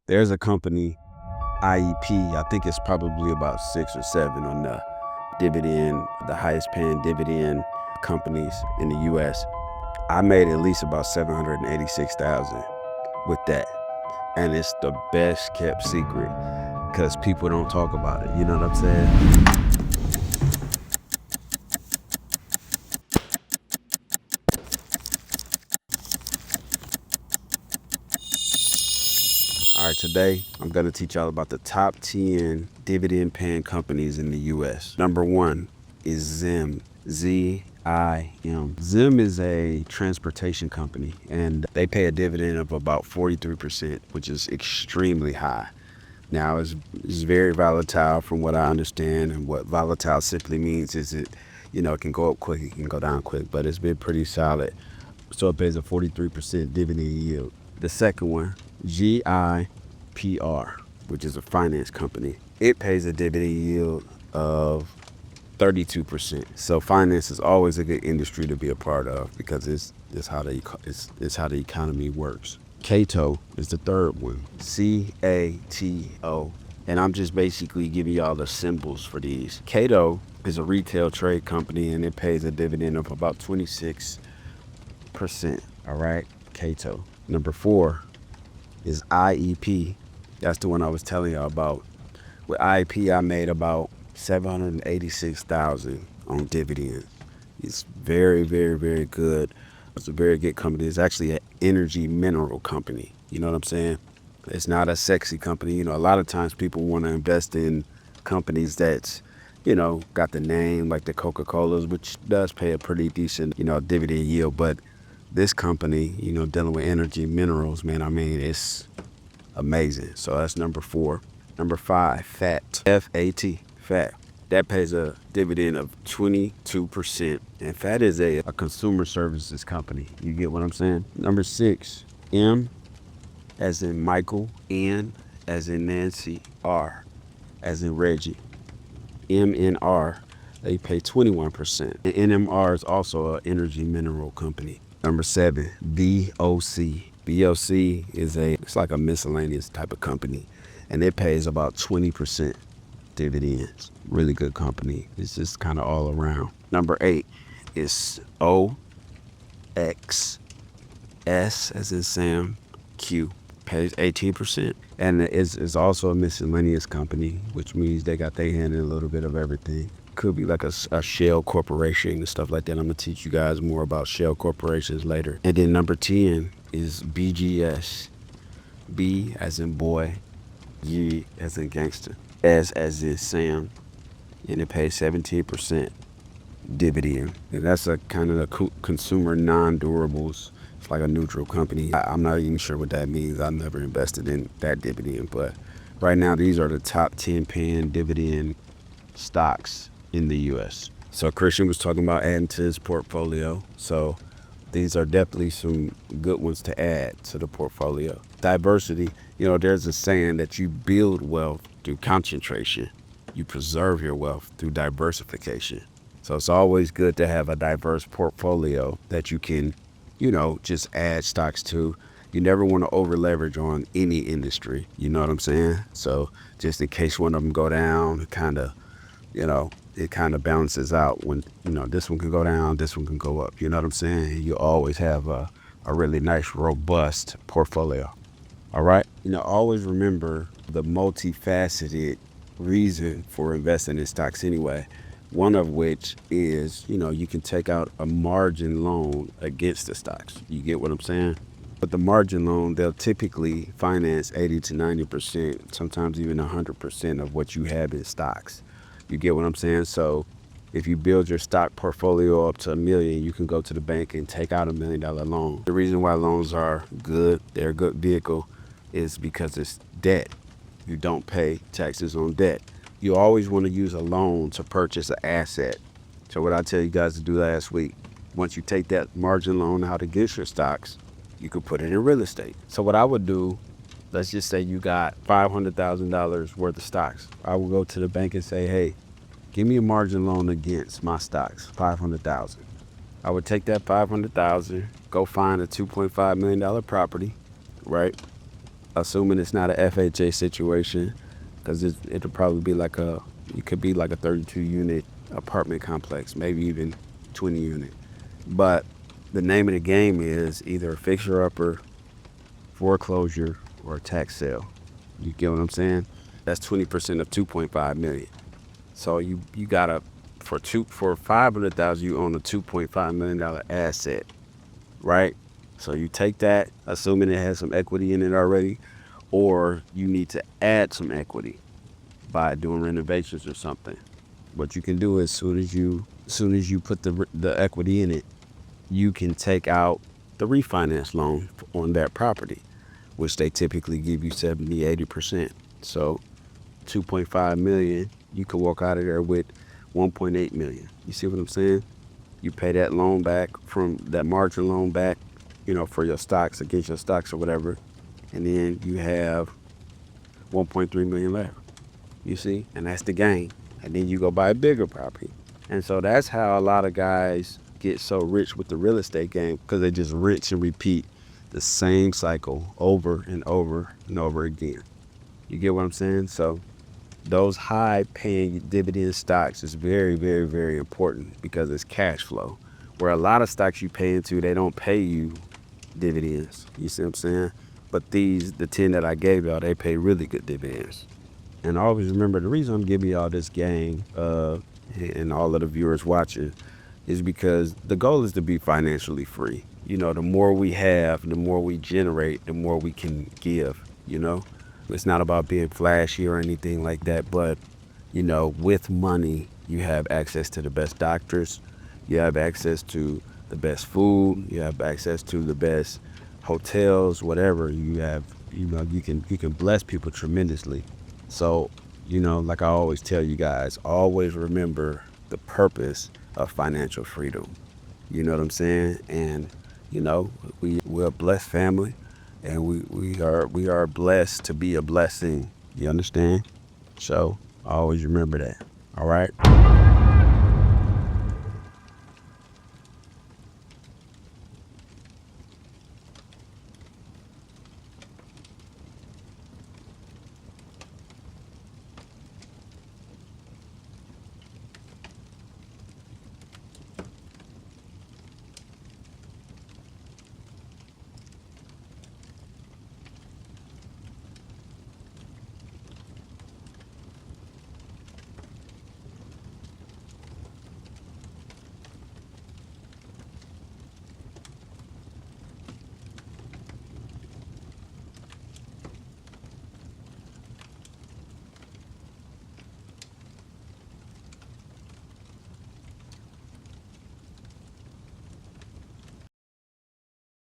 There's a company, IEP, I think it's probably about 6 or 7 on the dividend, the highest paying dividend companies in the US. I made at least about 786,000 with that. And it's the best kept secret because people don't talk about it. You know what I'm saying? All right, today I'm gonna teach y'all about the top 10 dividend paying companies in the US. Number 1 is Zim, Z-I-M. Zim is a transportation company and they pay a dividend of about 43%, which is extremely high. Now it's very volatile from what I understand, and what volatile simply means is it can go up quick, it can go down quick, but it's been pretty solid. So it pays a 43% dividend yield. The second one, GIPR, which is a finance company. It pays a dividend yield of 32%. So finance is always a good industry to be a part of because it's how the economy works. Cato is the third one, CATO. And I'm just basically giving y'all the symbols for these. Cato is a retail trade company and it pays a dividend of about 26%. All right, Cato. Number 4 is IEP. That's the one I was telling y'all about. With IEP, I made about 786,000 on dividends. It's very, very, very good. It's a very good company. It's actually an energy mineral company. You know what I'm saying? It's not a sexy company. A lot of times people want to invest in companies that's, got the name like the Coca-Colas, which does pay a pretty decent, dividend yield. But this company, dealing with energy minerals, man, it's amazing. So that's number 4. Number 5, FAT, F-A-T, FAT. That pays a dividend of 22%. And FAT is a consumer services company. You get what I'm saying? Number 6, M as in Michael, N as in Nancy, R as in Reggie. MNR, they pay 21%. And NMR is also an energy mineral company. Number 7, BOC. BOC it's like a miscellaneous type of company, and it pays about 20% dividends. Really good company. It's just kind of all around. Number 8 is OX, S as in Sam, Q. Pays 18%. And it's also a miscellaneous company, which means they got their hand in a little bit of everything. Could be like a shell corporation and stuff like that. I'm gonna teach you guys more about shell corporations later. And then number 10 is BGS. B as in boy, G as in gangster, S as in Sam, and it pays 17% dividend. And that's a kind of a consumer non-durables. It's like a neutral company. I'm not even sure what that means. I've never invested in that dividend, but right now these are the top 10 paying dividend stocks in the US. So Christian was talking about adding to his portfolio. So these are definitely some good ones to add to the portfolio. Diversity, there's a saying that you build wealth through concentration. You preserve your wealth through diversification. So it's always good to have a diverse portfolio that you can, just add stocks to. You never want to over leverage on any industry. You know what I'm saying? So just in case one of them go down, it kind of balances out when, this one can go down, this one can go up. You know what I'm saying? You always have a really nice, robust portfolio. All right? Always remember the multifaceted reason for investing in stocks anyway. One of which is, you can take out a margin loan against the stocks. You get what I'm saying? But the margin loan, they'll typically finance 80 to 90%, sometimes even 100% of what you have in stocks. You get what I'm saying? So if you build your stock portfolio up to $1 million, you can go to the bank and take out $1 million loan. The reason why loans are good, they're a good vehicle, is because it's debt. You don't pay taxes on debt. You always want to use a loan to purchase an asset. So what I tell you guys to do last week, once you take that margin loan out against your stocks, you could put it in real estate. So what I would do, let's just say you got $500,000 worth of stocks. I will go to the bank and say, hey, give me a margin loan against my stocks, $500,000. I would take that $500,000, go find a $2.5 million property, right? assuming it's not a FHA situation, because it'll probably be it could be like a 32 unit apartment complex, maybe even 20 unit. But the name of the game is either a fixer upper, foreclosure, or a tax sale. You get what I'm saying? That's 20% of 2.5 million. So you gotta for 500,000 you own a $2.5 million asset, right? So you take that, assuming it has some equity in it already, or you need to add some equity by doing renovations or something. What you can do is soon as you put the equity in it, you can take out the refinance loan on that property, which they typically give you 70, 80%. So 2.5 million, you could walk out of there with 1.8 million. You see what I'm saying? You pay that loan back from that margin loan back, for your stocks, against your stocks or whatever, and then you have 1.3 million left. You see, and that's the gain. And then you go buy a bigger property. And so that's how a lot of guys get so rich with the real estate game, because they just rinse and repeat the same cycle over and over and over again. You get what I'm saying? So those high paying dividend stocks is very, very, very important because it's cash flow. Where a lot of stocks you pay into, they don't pay you dividends. You see what I'm saying? But the 10 that I gave y'all, they pay really good dividends. And always remember, the reason I'm giving y'all this game, and all of the viewers watching, is because the goal is to be financially free. The more we have, the more we generate, the more we can give. It's not about being flashy or anything like that, but with money, you have access to the best doctors, you have access to the best food, you have access to the best hotels, whatever. You can bless people tremendously. So, like I always tell you guys, always remember the purpose of financial freedom. You know what I'm saying? And we're a blessed family, and we are blessed to be a blessing. You understand? So always remember that. All right.